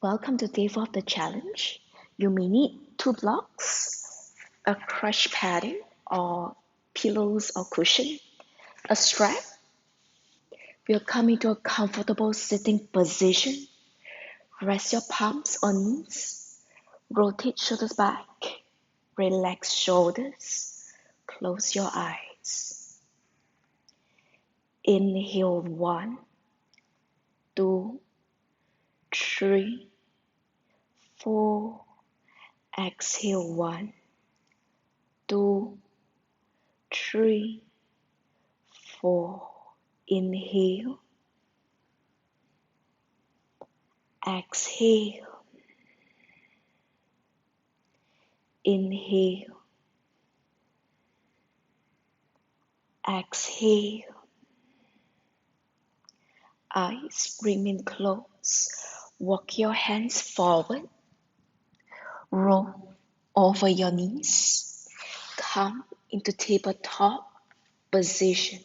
Welcome to day 4 of the challenge. You may need 2 blocks, a crush padding or pillows or cushion, a strap. We'll come into a comfortable sitting position. Rest your palms on knees. Rotate shoulders back. Relax shoulders. Close your eyes. Inhale 1, 2, 3, 4. Exhale 1, 2, 3, 4. Inhale. Exhale. Inhale. Exhale. Eyes remain closed. Walk your hands forward. Roll over your knees. Come into tabletop position.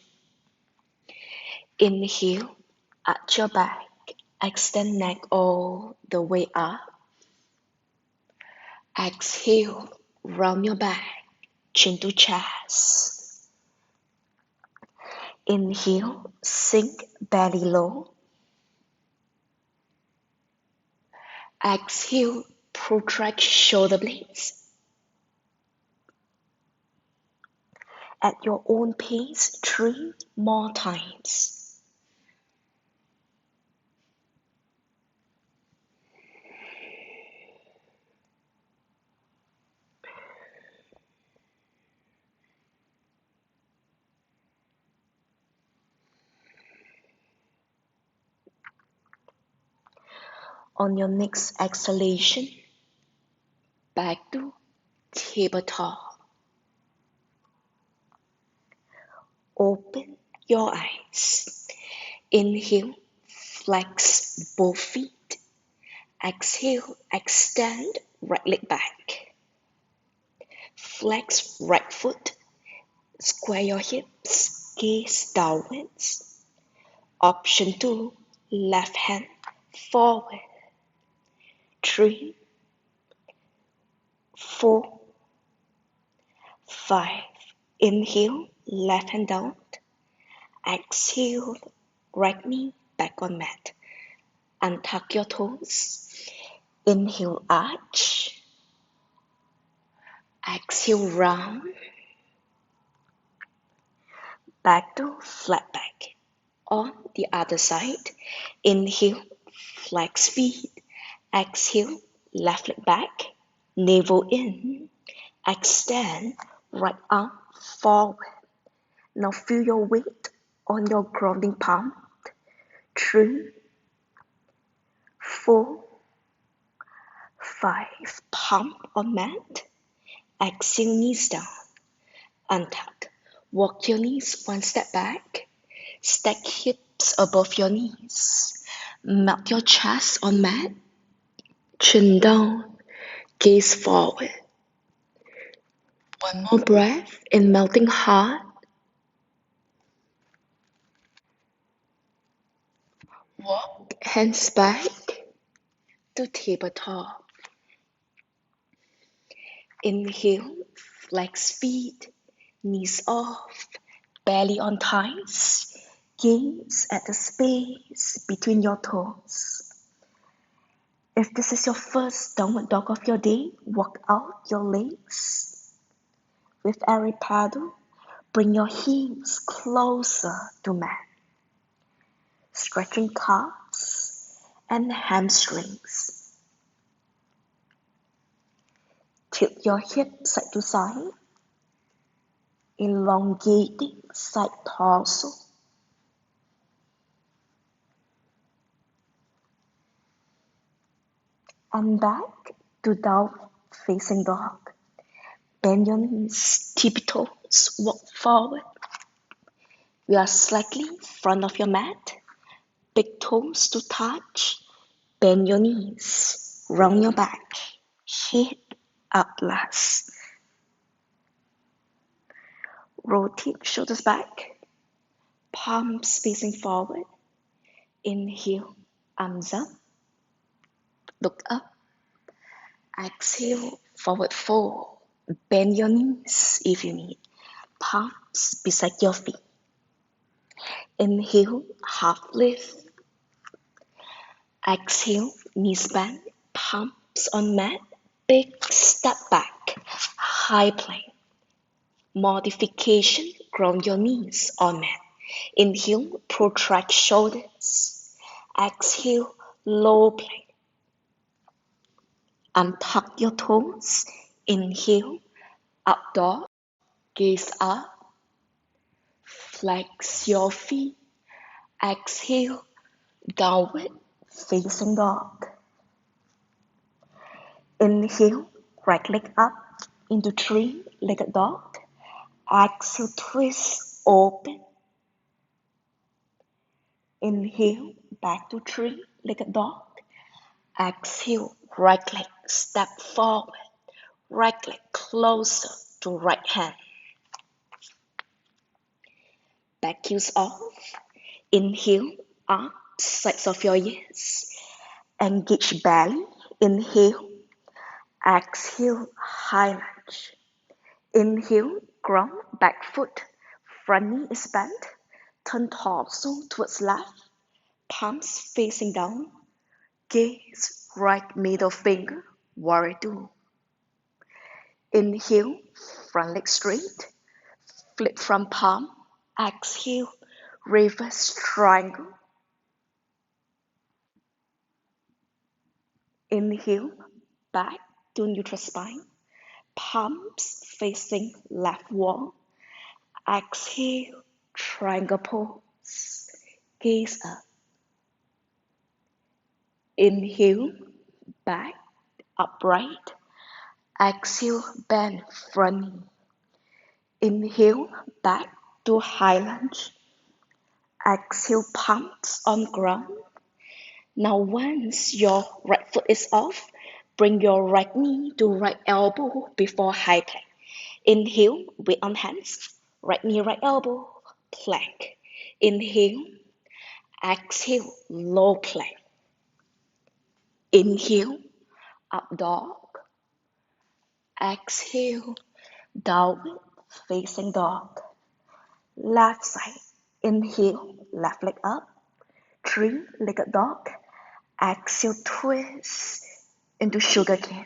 Inhale, arch your back. Extend neck all the way up. Exhale, round your back, chin to chest. Inhale, sink belly low. Exhale, protract shoulder blades. At your own pace, 3 more times. On your next exhalation, back to tabletop. Open your eyes. Inhale, flex both feet. Exhale, extend right leg back. Flex right foot. Square your hips, gaze downwards. Option 2, left hand forward. 3, 4, 5. Inhale, left hand down. Exhale, right knee back on mat. Untuck your toes. Inhale, arch. Exhale, round. Back to flat back. On the other side, inhale, flex feet. Exhale, left leg back. Navel in. Extend, right arm forward. Now feel your weight on your grounding palm. 3, 4, 5. Palm on mat. Exhale, knees down. Untuck. Walk your knees 1 step back. Stack hips above your knees. Melt your chest on mat. Chin down. Gaze forward. 1 more breath in melting heart. Walk hands back to tabletop. Inhale, flex feet, knees off, belly on thighs. Gaze at the space between your toes. If this is your first downward dog of your day, walk out your legs. With every paddle, bring your heels closer to mat. Stretching calves and hamstrings. Tilt your hips side to side, elongating side torso. And back to down facing dog. Bend your knees, tippy toes, walk forward. You are slightly in front of your mat. Big toes to touch. Bend your knees, round your back, head up last. Rotate shoulders back, palms facing forward. Inhale, arms up. Look up. Exhale, forward fold. Bend your knees if you need. Palms beside your feet. Inhale, half lift. Exhale, knees bend, palms on mat. Big step back, high plank. Modification, ground your knees on mat. Inhale, protract shoulders. Exhale, low plank. Untuck your toes. Inhale, up dog, gaze up. Flex your feet. Exhale, downward facing dog. Inhale, right leg up into three-legged dog. Exhale, twist, open. Inhale, back to three-legged dog. Exhale, right leg step forward. Right leg closer to right hand. Back heels off. Inhale, arms, sides of your ears. Engage belly. Inhale. Exhale, high lunge. Inhale, ground, back foot. Front knee is bent. Turn torso towards left. Palms facing down. Gaze right middle finger. Warrior two. Inhale, front leg straight. Flip from palm. Exhale, reverse triangle. Inhale, back to neutral spine. Palms facing left wall. Exhale, triangle pose. Gaze up. Inhale, back, upright. Exhale, bend front knee. Inhale, back to high lunge. Exhale, palms on ground. Now once your right foot is off, bring your right knee to right elbow before high plank. Inhale, weight on hands. Right knee, right elbow, plank. Inhale, exhale, low plank. Inhale, up dog. Exhale, downward facing dog. Left side. Inhale, left leg up. Three-legged dog. Exhale, twist into sugar cane.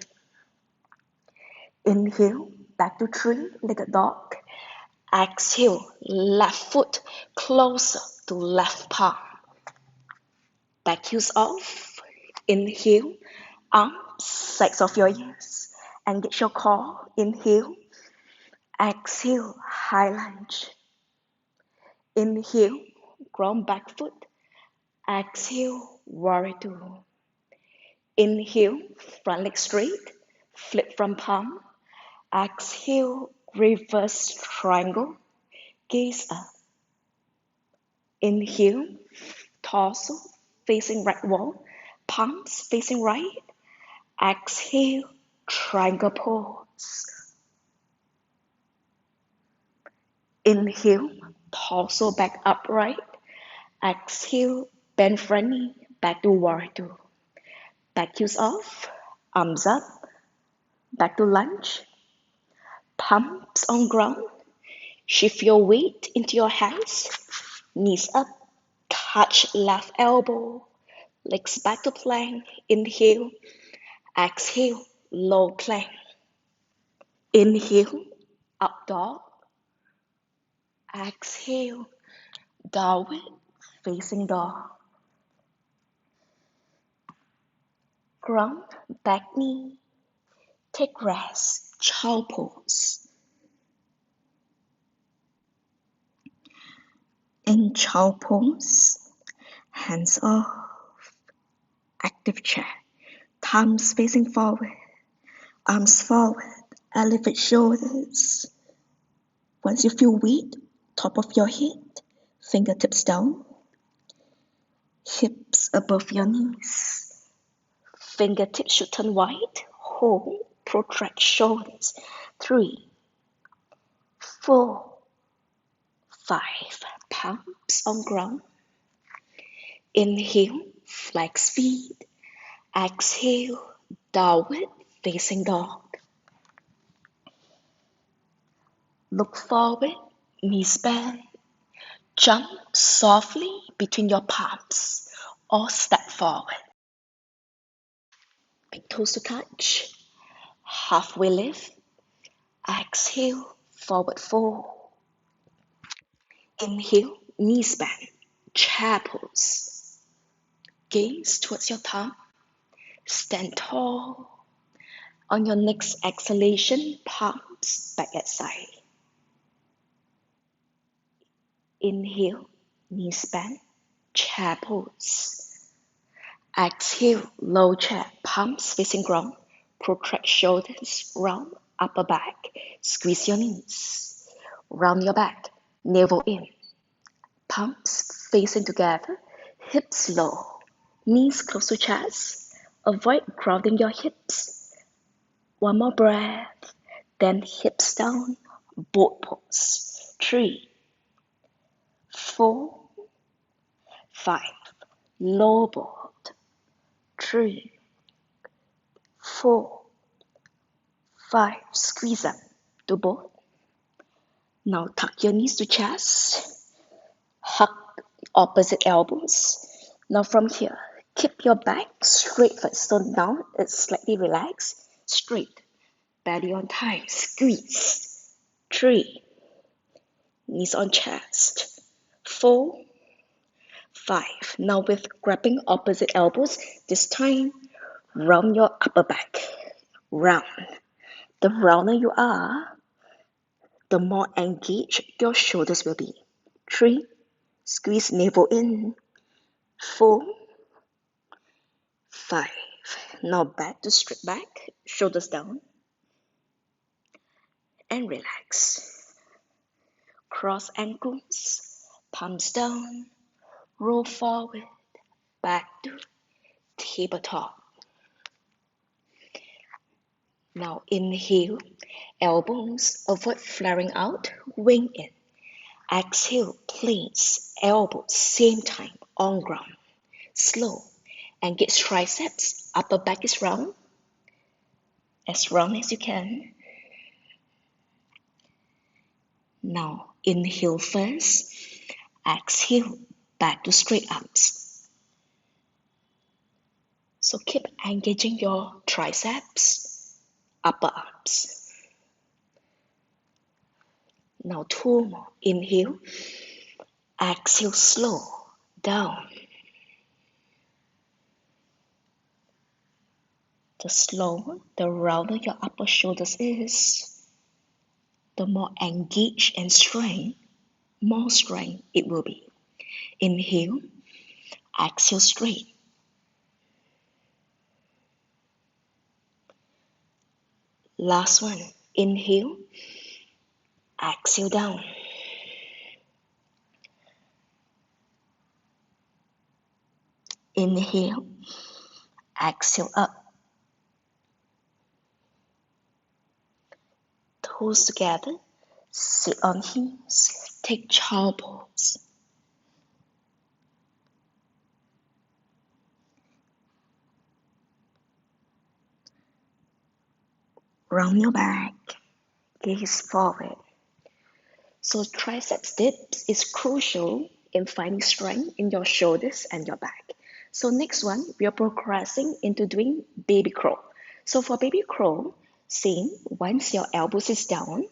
Inhale, back to three-legged dog. Exhale, left foot closer to left palm. Back heels off. Inhale, arms, sides of your ears. Engage your core. Inhale. Exhale, high lunge. Inhale, ground back foot. Exhale, warrior two. Inhale, front leg straight. Flip from palm. Exhale, reverse triangle. Gaze up. Inhale, torso facing right wall. Palms facing right. Exhale, triangle pose. Inhale, torso back upright. Exhale, bend front knee, back to warrior two. Back heels off, arms up, back to lunge. Palms on ground. Shift your weight into your hands. Knees up, touch left elbow. Legs back to plank. Inhale, exhale, low plank. Inhale, up dog. Exhale, downward facing dog. Ground, back knee. Take rest, child pose. In child pose, hands off, active chair. Thumbs facing forward, arms forward, elevate shoulders. Once you feel weight, top of your head, fingertips down, hips above your knees. Fingertips should turn wide, hold, protract shoulders. 3, 4, 5, palms on ground. Inhale, flex feet. Exhale, downward facing dog. Look forward, knees bend. Jump softly between your palms or step forward. Big toes to touch. Halfway lift. Exhale, forward fold. Inhale, knees bend. Chair pose. Gaze towards your thumb. Stand tall. On your next exhalation, palms back at side. Inhale, knees bend, chair pose. Exhale, low chair, palms facing ground. Protract shoulders, round upper back. Squeeze your knees. Round your back, navel in. Palms facing together, hips low. Knees close to chest. Avoid grounding your hips. One more breath. Then hips down, boat pose. 3, 4, 5. Low boat. 3, 4, 5. Squeeze up to boat. Now tuck your knees to chest. Hug opposite elbows. Now from here, keep your back straight first. So now it's slightly relaxed. Straight. Belly on thigh. Squeeze. 3. Knees on chest. 4, 5. Now with grabbing opposite elbows, this time round your upper back. Round. The rounder you are, the more engaged your shoulders will be. 3. Squeeze navel in. 4, 5. Now back to straight back, shoulders down, and relax. Cross ankles, palms down, roll forward, back to tabletop. Now inhale, elbows avoid flaring out, wing in. Exhale, place elbows same time on ground. Slow, engage triceps, upper back is round as you can. Now inhale first, exhale, back to straight arms. So keep engaging your triceps, upper arms. Now 2 more. Inhale, exhale, slow, down. The slower, the rounder your upper shoulders is, the more engaged and more strength it will be. Inhale, exhale straight. Last one. Inhale, exhale down. Inhale, exhale up. Toes together, sit on heels, take child pose. Round your back, gaze forward. So triceps dips is crucial in finding strength in your shoulders and your back. So next one, we are progressing into doing baby crawl. So for baby crawl, same, once your elbows is down,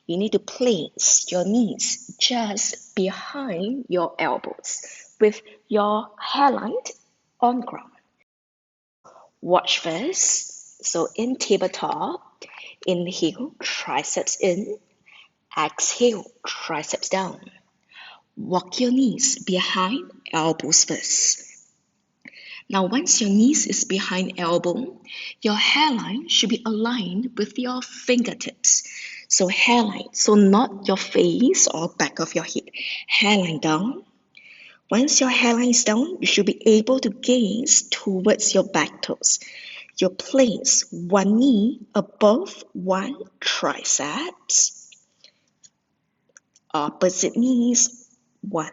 you need to place your knees just behind your elbows with your hairline on ground. Watch first. So in tabletop, inhale, triceps in, exhale, triceps down. Walk your knees behind elbows first. Now once your knees is behind elbow, your hairline should be aligned with your fingertips. So hairline, so not your face or back of your head. Hairline down. Once your hairline is down, you should be able to gaze towards your back toes. You place one knee above one triceps. Opposite knees, one.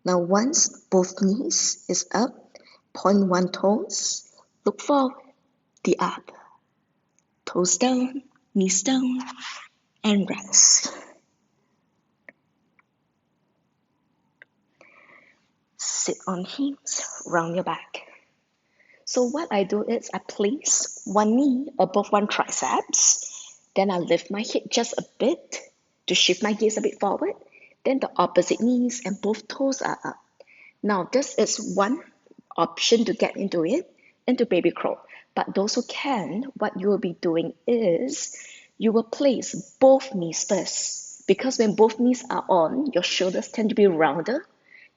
Now once both knees is up, Point one toes, look forward, the other. Toes down, knees down, and rest. Sit on heels, round your back. So what I do is I place one knee above one triceps, then I lift my hip just a bit to shift my gaze a bit forward, then the opposite knees and both toes are up. Now this is one option to get into baby crawl. But those who can, what you will be doing is you will place both knees first. Because when both knees are on, your shoulders tend to be rounder.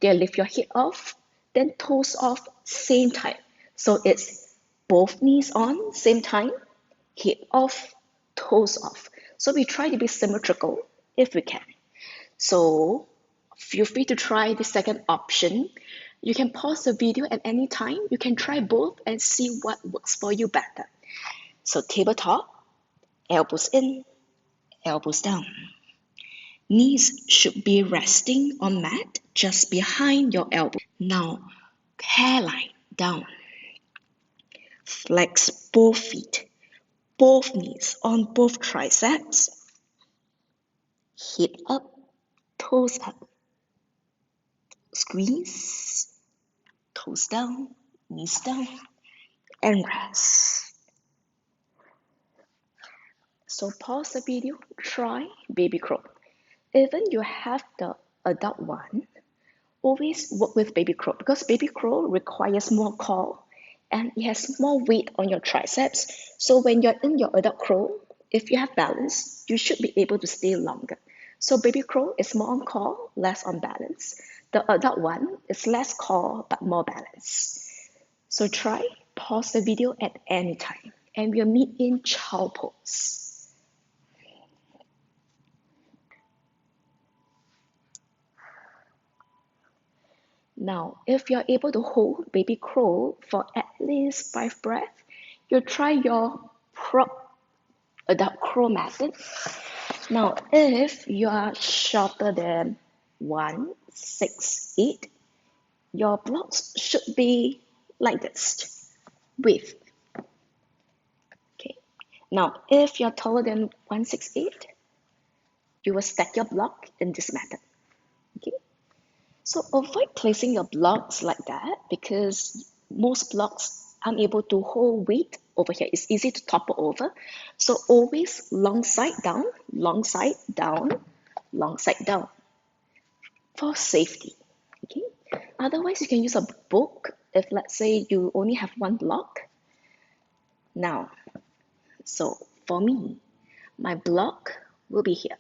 Then lift your hip off, then toes off, same time. So it's both knees on, same time, hip off, toes off. So we try to be symmetrical if we can. So feel free to try the second option. You can pause the video at any time. You can try both and see what works for you better. So tabletop, elbows in, elbows down. Knees should be resting on mat just behind your elbow. Now, hairline down. Flex both feet, both knees on both triceps. Hip up, toes up. Squeeze, toes down, knees down, and rest. So pause the video, try baby crawl. Even you have the adult one, always work with baby crawl because baby crawl requires more core and it has more weight on your triceps. So when you're in your adult crawl, if you have balance, you should be able to stay longer. So baby crawl is more on core, less on balance. The adult one is less core but more balance. So try, pause the video at any time, and we'll meet in child pose. Now, if you're able to hold baby crawl for at least 5 breaths, you try your prop adult crawl method. Now, if you are shorter than 168, your blocks should be like this, width. Okay. Now, if you're taller than 168, you will stack your block in this method. Okay. So avoid placing your blocks like that because most blocks aren't able to hold weight over here. It's easy to topple over. So always long side down, long side down, long side down for safety. Okay. Otherwise, you can use a book if let's say you only have one block. Now, so for me, my block will be here.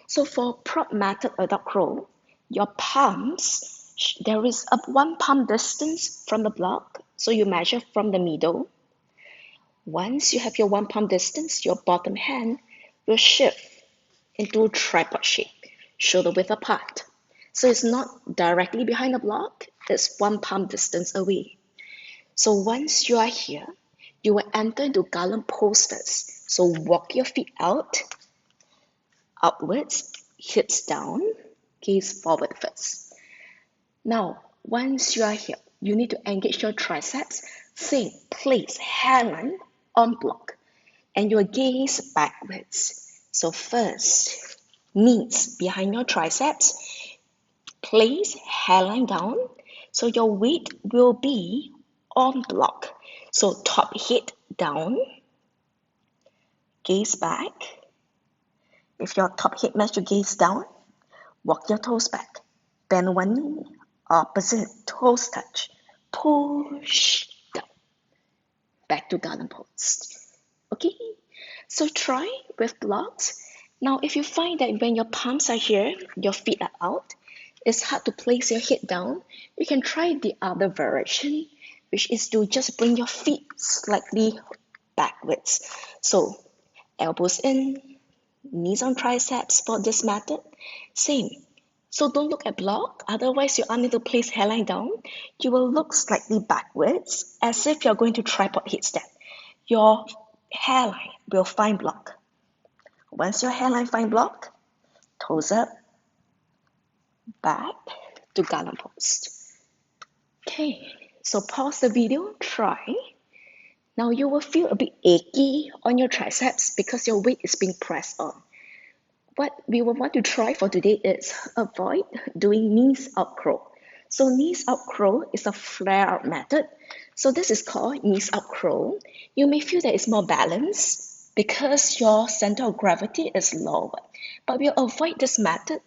So for prop method adult crawl, your palms, there is a 1 palm distance from the block. So you measure from the middle. Once you have your 1 palm distance, your bottom hand will shift into tripod shape, shoulder width apart. So it's not directly behind the block, it's 1 palm distance away. So once you are here, you will enter into garland pose first. So walk your feet out, upwards, hips down, gaze forward first. Now, once you are here, you need to engage your triceps. Same place, hairline on block, and your gaze backwards. So first, knees behind your triceps, place hairline down. So your weight will be on block. So top head down, gaze back. If your top head match your gaze down, walk your toes back. Bend one knee, opposite toes touch. Push down. Back to garland pose. Okay? So try with blocks. Now, if you find that when your palms are here, your feet are out, it's hard to place your head down, you can try the other variation, which is to just bring your feet slightly backwards. So, elbows in, knees on triceps for this method. Same. So don't look at block, otherwise you are unable to place hairline down. You will look slightly backwards as if you're going to tripod headstand. Your hairline will find block. Once your hairline find block, toes up, back to garland pose. Okay, So pause the video, try. Now you will feel a bit achy on your triceps because your weight is being pressed on. What we will want to try for today is avoid doing knees up curl. So knees up curl is a flare up method. So this is called knees up curl. You may feel that it's more balanced because your center of gravity is lower. But we'll avoid this method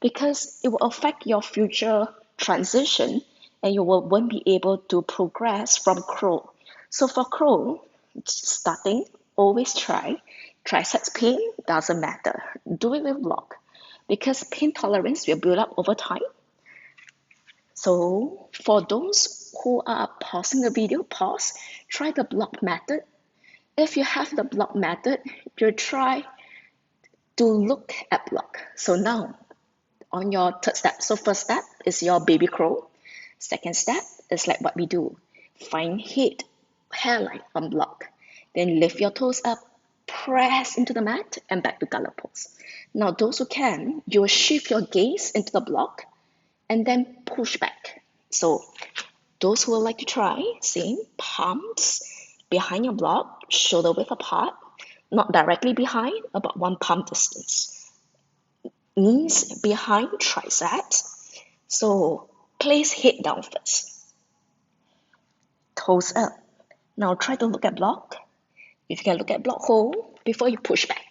because it will affect your future transition and you won't be able to progress from curl. So for curl, starting, always try. Triceps pain doesn't matter. Do it with block because pain tolerance will build up over time. So for those who are pausing the video, pause, try the block method. If you have the block method, you try to look at block. So now on your third step, so first step is your baby crawl. Second step is like what we do. Find head, hairline on block. Then lift your toes up, press into the mat and back to gallop pose. Now those who can, you will shift your gaze into the block and then push back. So those who would like to try, same, palms behind your block, shoulder width apart, not directly behind, about 1 palm distance. Knees behind triceps. So place head down first. Toes up. Now try to look at block. If you can look at block whole before you push back.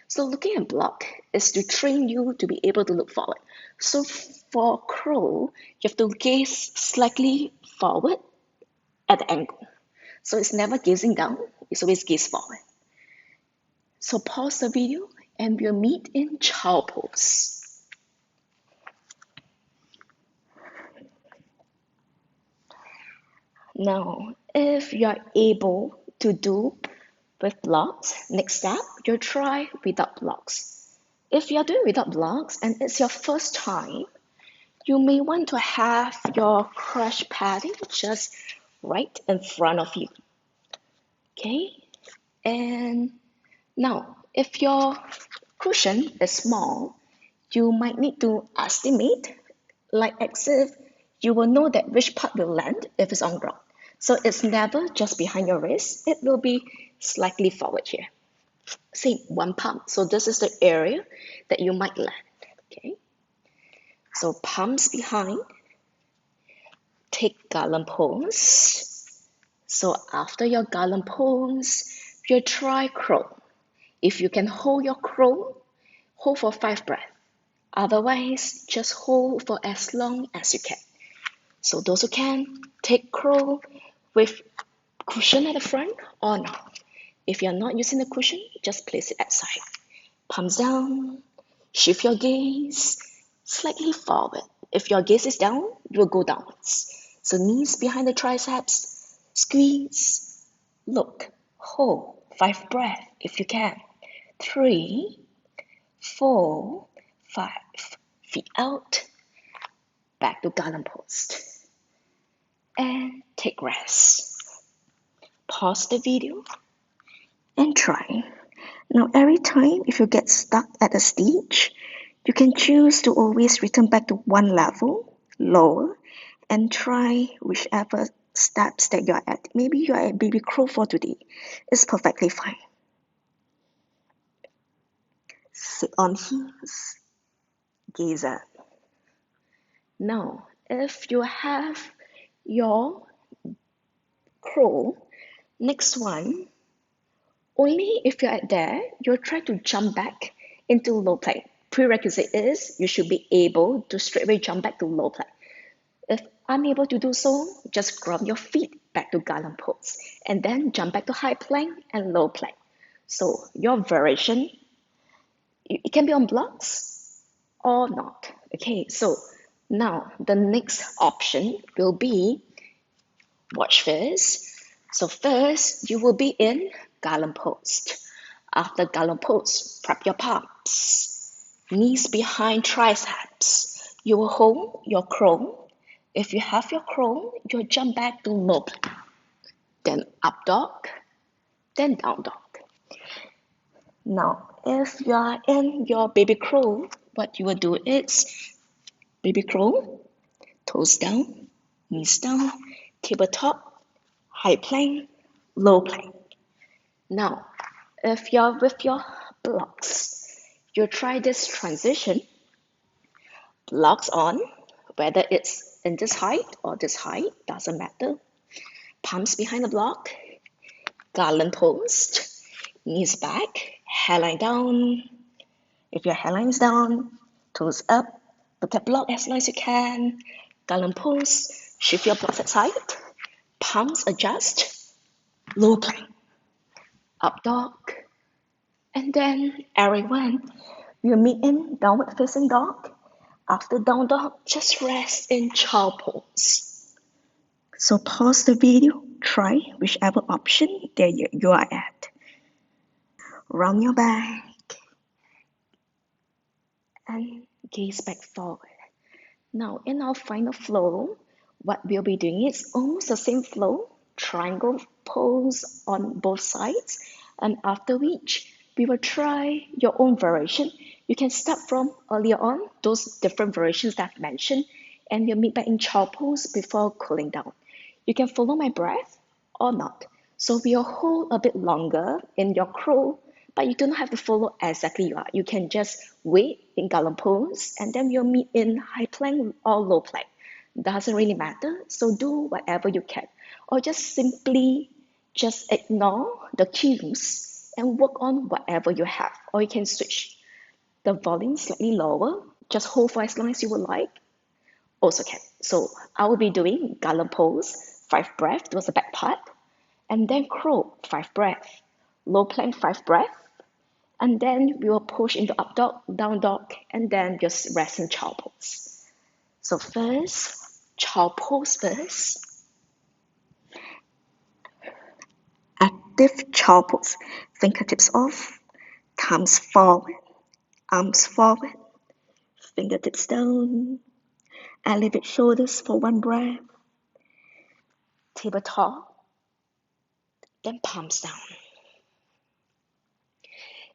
So looking at block is to train you to be able to look forward. So for curl, you have to gaze slightly forward at the angle. So it's never gazing down, it's always gaze forward. So pause the video and we'll meet in child pose. Now, if you're able to do with blocks, next step, you'll try without blocks. If you're doing without blocks and it's your first time, you may want to have your crush padding just right in front of you. Okay? And now, if your cushion is small, you might need to estimate, like as if you will know that which part will land if it's on ground. So it's never just behind your wrist, it will be slightly forward here. Same, 1 palm. So this is the area that you might land. Okay. So palms behind, take garland pose. So after your garland pose, you try crow. If you can hold your crow, hold for 5 breaths. Otherwise, just hold for as long as you can. So those who can, take crow with cushion at the front or not. If you're not using the cushion, just place it aside. Palms down, shift your gaze slightly forward. If your gaze is down, you will go downwards. So knees behind the triceps, squeeze, look, hold, 5 breaths if you can. 3, 4, 5, feet out, back to garland pose. And take rest. Pause the video and try. Now every time if you get stuck at a stage, you can choose to always return back to one level, lower, and try whichever steps that you're at. Maybe you're at baby crow for today. It's perfectly fine. Sit on heels, gaze up. Now, if you have your crow, next one, only if you're at there, you'll try to jump back into low plank. Prerequisite is you should be able to straightaway jump back to low plank. If unable to do so, just grab your feet back to garland pose and then jump back to high plank and low plank. So your variation, it can be on blocks or not. Okay, so now the next option will be, watch first. So first, you will be in garland pose. After garland pose, prep your palms, knees behind triceps. You will hold your crow. If you have your crow, you'll jump back to low plank. Then up dog, then down dog. Now, if you are in your baby crow, what you will do is baby crow, toes down, knees down, tabletop, high plank, low plank. Now, if you're with your blocks, you try this transition, blocks on, whether it's in this height or this height, doesn't matter. Palms behind the block, garland post, knees back, hairline down. If your hairline is down, toes up, look at block as low as you can, garland post, shift your blocks aside, palms adjust, low plank, up dog, and then everyone will meet in downward facing dog. After down dog, just rest in child pose. So pause the video, try whichever option that you are at. Round your back and gaze back forward. Now in our final flow, what we'll be doing is almost the same flow, triangle pose on both sides, and after which we will try your own variation. You can start from earlier on, those different variations that I've mentioned, and you'll meet back in child pose before cooling down. You can follow my breath or not. So we'll hold a bit longer in your crow, but you do not have to follow exactly you are. You can just wait in garland pose and then you'll meet in high plank or low plank. Doesn't really matter. So do whatever you can. Or just simply just ignore the cues and work on whatever you have. Or you can switch the volume slightly lower. Just hold for as long as you would like. Also can. So I will be doing garland pose, 5 breath towards the back part, and then crow, 5 breath, low plank, 5 breath, and then we will push into up dog, down dog, and then just rest in child pose. So first, child pose first. Active child pose. Fingertips off, thumbs forward, arms forward, fingertips down, elevate shoulders for 1 breath, tabletop, then palms down.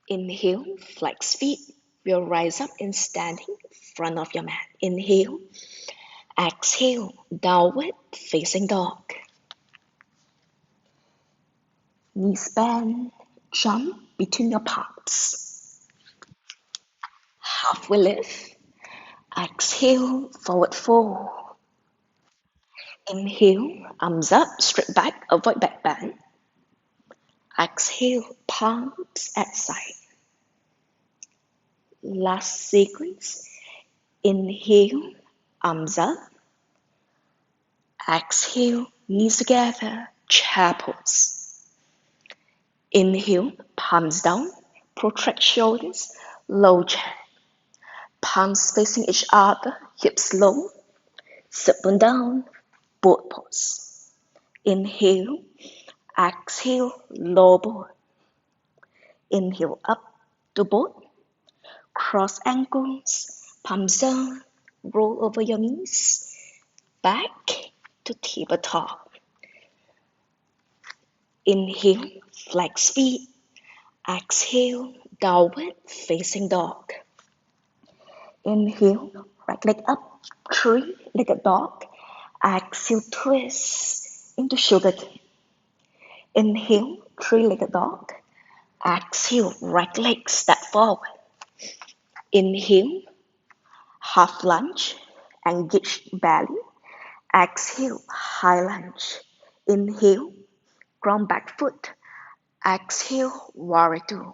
Inhale, flex feet. We'll rise up in standing front of your mat. Inhale, exhale, downward facing dog. Knees bend, jump between your palms. Halfway lift. Exhale, forward fold. Inhale, arms up, straight back, avoid back bend. Exhale, palms at side. Last sequence. Inhale, arms up. Exhale, knees together, chair pose. Inhale, palms down, protract shoulders, low chair. Palms facing each other, hips low, sit bone down, boat pose. Inhale, exhale, low boat. Inhale up to boat, cross ankles, palms down, roll over your knees, back to tabletop. Inhale, flex feet. Exhale, downward facing dog. Inhale, right leg up, 3-legged dog. Exhale, twist into sugar cane. Inhale, 3-legged dog. Exhale, right leg step forward. Inhale, half lunge, engage belly. Exhale, high lunge. Inhale, ground back foot. Exhale, warrior two.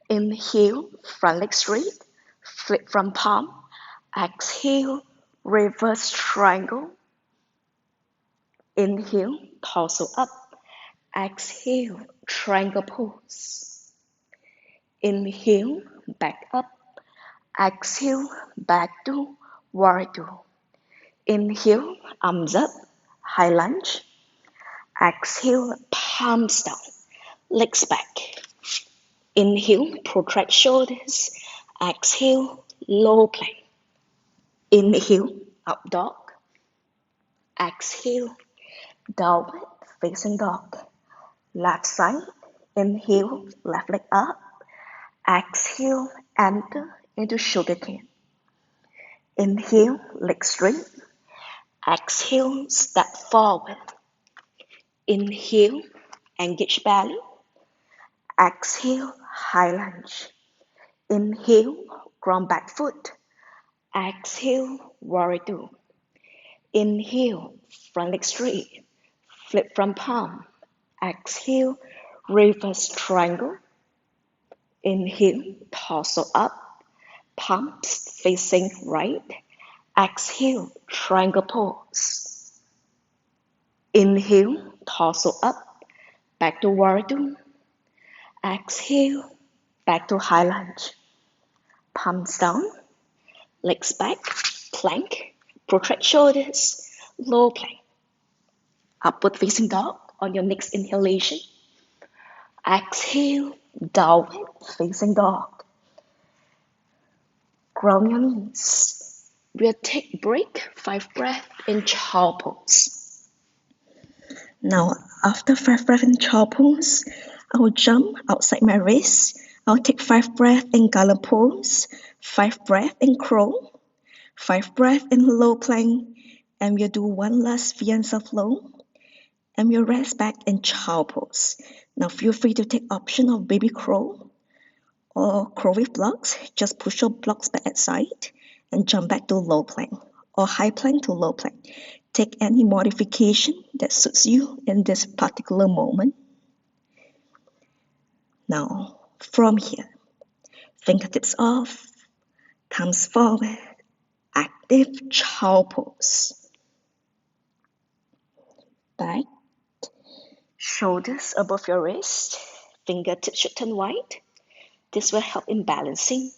Inhale, front leg straight, flip from palm. Exhale, reverse triangle. Inhale, torso up. Exhale, triangle pose. Inhale, back up. Exhale, back to warrior two. Inhale, arms up, high lunge. Exhale, palms down, legs back. Inhale, protract shoulders. Exhale, low plank. Inhale, up dog. Exhale, downward facing dog. Left side, inhale, left leg up. Exhale, enter into sugar cane. Inhale, leg straight. Exhale, step forward. Inhale, engage belly. Exhale, high lunge. Inhale, ground back foot. Exhale, warrior two. Inhale, front leg straight. Flip front palm. Exhale, reverse triangle. Inhale, torso up, palms facing right. Exhale, triangle pose. Inhale, torso up, back to warrior two. Exhale, back to high lunge. Palms down, legs back, plank, protract shoulders, low plank. Upward facing dog on your next inhalation. Exhale, downward facing dog. Ground your knees. We'll take break, 5 breaths in child pose. Now, after 5 breaths in child pose, I will jump outside my wrist. I'll take 5 breaths in garland pose, 5 breaths in crow, 5 breaths in low plank, and we'll do one last Vinyasa flow, and we'll rest back in child pose. Now feel free to take option of baby crow or crow with blocks. Just push your blocks back at side and jump back to low plank or high plank to low plank. Take any modification that suits you in this particular moment. Now, from here, fingertips off, thumbs forward, active child pose. Back, shoulders above your wrist, fingertips should turn wide. This will help in balancing.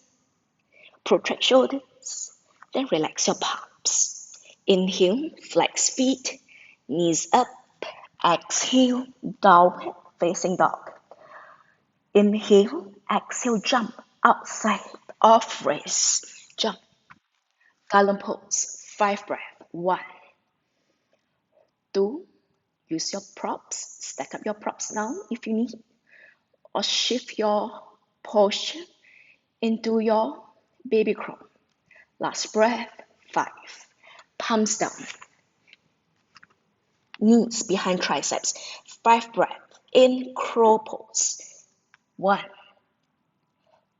Protract shoulders, then relax your palms. Inhale, flex feet, knees up. Exhale, downward facing dog. Inhale, exhale, jump outside off wrist. Jump. Garland pose, 5 breaths. 1, 2, use your props. Stack up your props now if you need. Or shift your posture into your baby crow. Last breath, 5. Palms down. Knees behind triceps. 5 breaths. In crow pose. 1,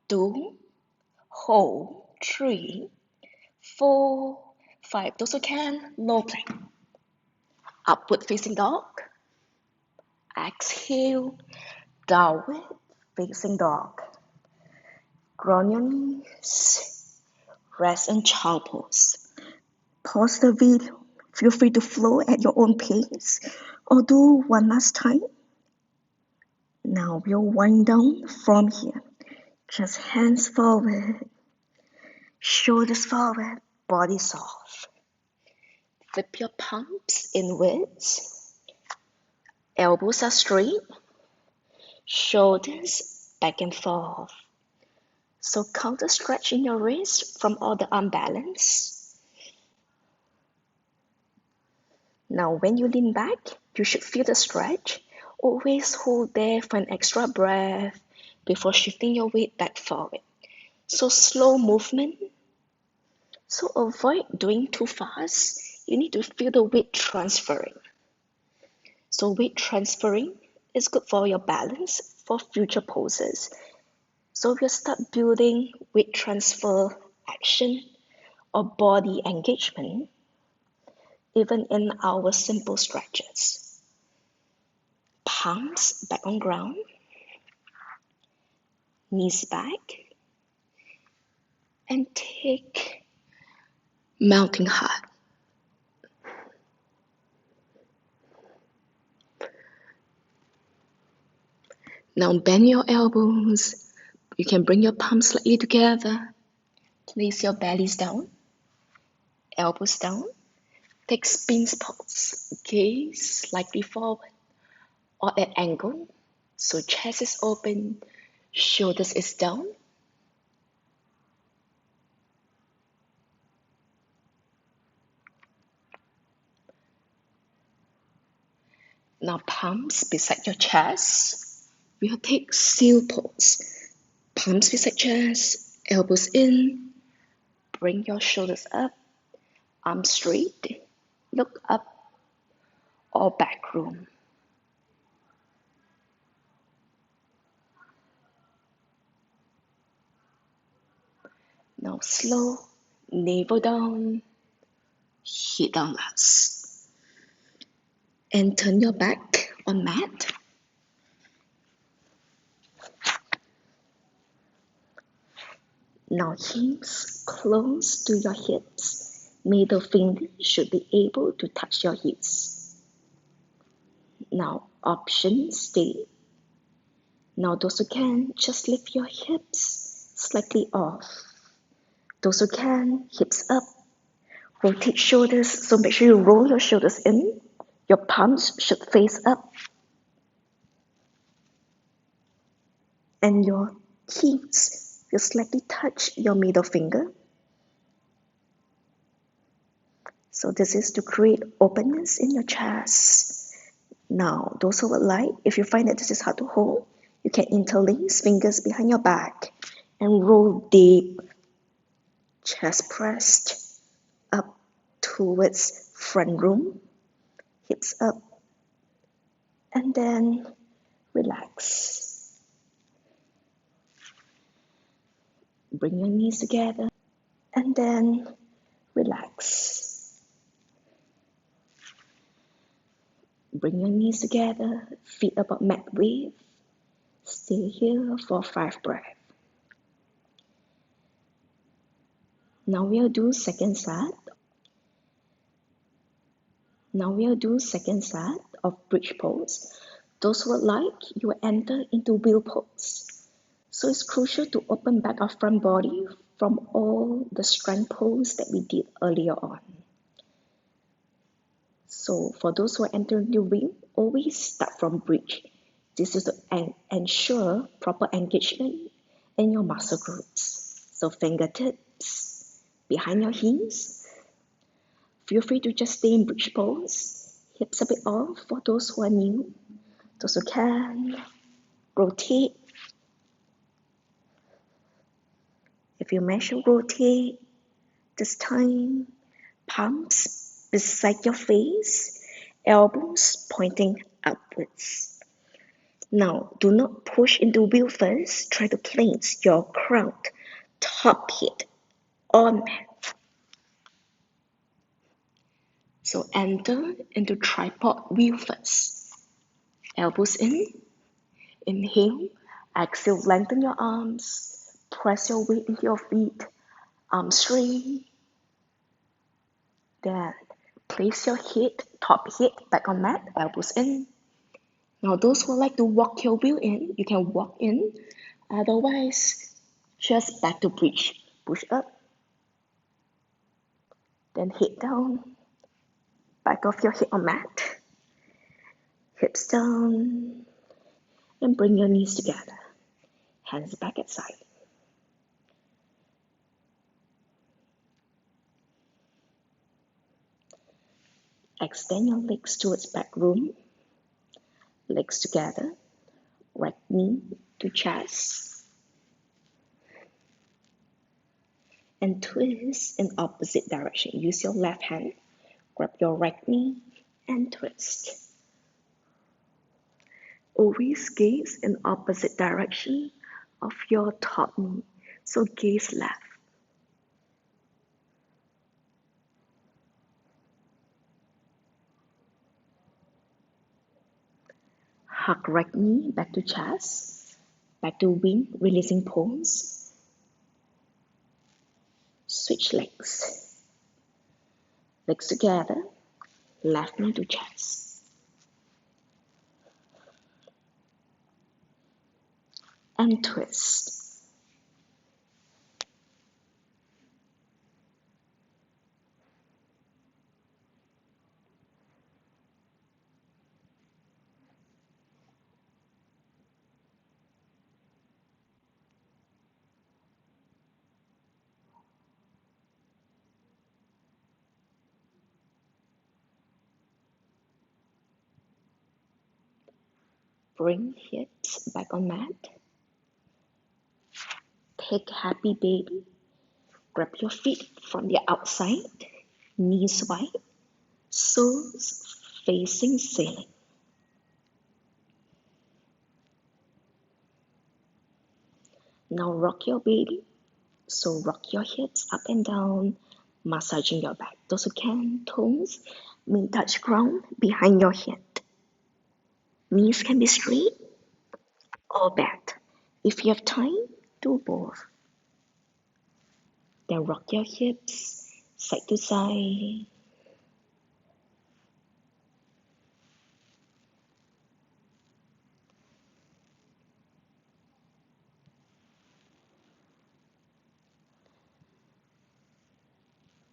2, hold. 3, 4, 5. Those who can, low plank. Upward facing dog. Exhale, downward facing dog. Ground your knees. Rest in child pose. Pause the video. Feel free to flow at your own pace or do one last time. Now we'll wind down from here. Just hands forward, shoulders forward, body soft. Flip your palms inwards. Elbows are straight. Shoulders back and forth. So counter stretch in your wrist from all the arm balance. Now when you lean back, you should feel the stretch. Always hold there for an extra breath before shifting your weight back forward. So slow movement. So avoid doing too fast. You need to feel the weight transferring. So weight transferring is good for your balance for future poses. So we'll start building weight transfer action or body engagement even in our simple stretches. Palms back on ground, knees back, and take mounting heart. Now bend your elbows. You can bring your palms slightly together. Place your bellies down, elbows down. Take sphinx pose. Gaze slightly forward or at angle. So chest is open, shoulders is down. Now palms beside your chest. We'll take seal pose. Palms beside chest, elbows in. Bring your shoulders up, arms straight. look up or back room. Now slow, navel down, head down last. And turn your back on mat. Now hips close to your hips. Middle finger should be able to touch your hips. Now option stay. Now those who can, just lift your hips slightly off. Those who can, hips up. Rotate shoulders, so make sure you roll your shoulders in. Your palms should face up. And your hips will slightly touch your middle finger. So this is to create openness in your chest. Now, those who would like, if you find that this is hard to hold, you can interlace fingers behind your back and roll deep, chest pressed up towards front room, hips up, and then relax. Bring your knees together, and then relax. Bring your knees together, feet about mat width. Stay here for 5 breaths. Now we'll do second set. Now we'll do second set of bridge pose. Those who would like, you will enter into wheel pose. So it's crucial to open back our front body from all the strength pose that we did earlier on. So for those who are entering the wheel, always start from bridge. This is to ensure proper engagement in your muscle groups. So fingertips behind your heels. Feel free to just stay in bridge pose. Hips a bit off for those who are new. Those who can, rotate. If you measure rotate, this time, palms beside your face, elbows pointing upwards. Now, do not push into wheel first. Try to place your crown, top head on mat. So enter into tripod wheel first. Elbows in. Inhale. Exhale, lengthen your arms. Press your weight into your feet. Arms straight. Then place your head, top head back on mat, elbows in. Now those who like to walk your wheel in, you can walk in. Otherwise, just back to bridge. Push up. Then head down. Back of your head on mat. Hips down. And bring your knees together. Hands back at side. Extend your legs towards back room. Legs together. Right knee to chest. And twist in opposite direction. Use your left hand. Grab your right knee and twist. Always gaze in opposite direction of your top knee. So gaze left. Hug right knee back to chest. Back to wing, releasing pose. Switch legs. Legs together. Left knee to chest. And twist. Bring hips back on mat. Take happy baby. Grab your feet from the outside. Knees wide. soles facing ceiling. Now rock your baby. So rock your hips up and down, massaging your back. Those who can, toes may touch ground behind your head. Knees can be straight or bent. If you have time, do both. Then rock your hips side to side.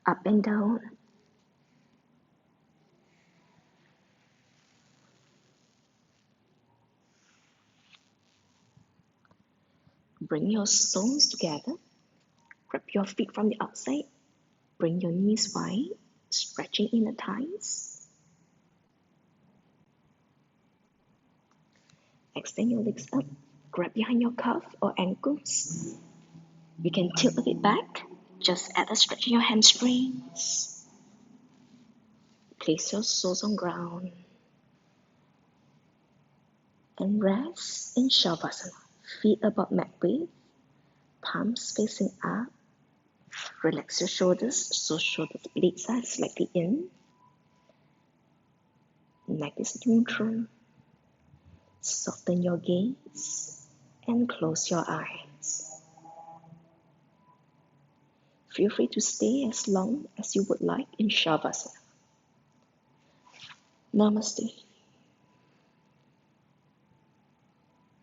Up and down. Bring your soles together. Grab your feet from the outside. Bring your knees wide, stretching in the thighs. Extend your legs up. Grab behind your calf or ankles. You can tilt a bit back. Just add a stretch in your hamstrings. Place your soles on ground. And rest in Shavasana. Feet above mat width. Palms facing up. Relax your shoulders so shoulders blade side slightly in. Neck is neutral. Soften your gaze and close your eyes. Feel free to stay as long as you would like in Shavasana. Namaste.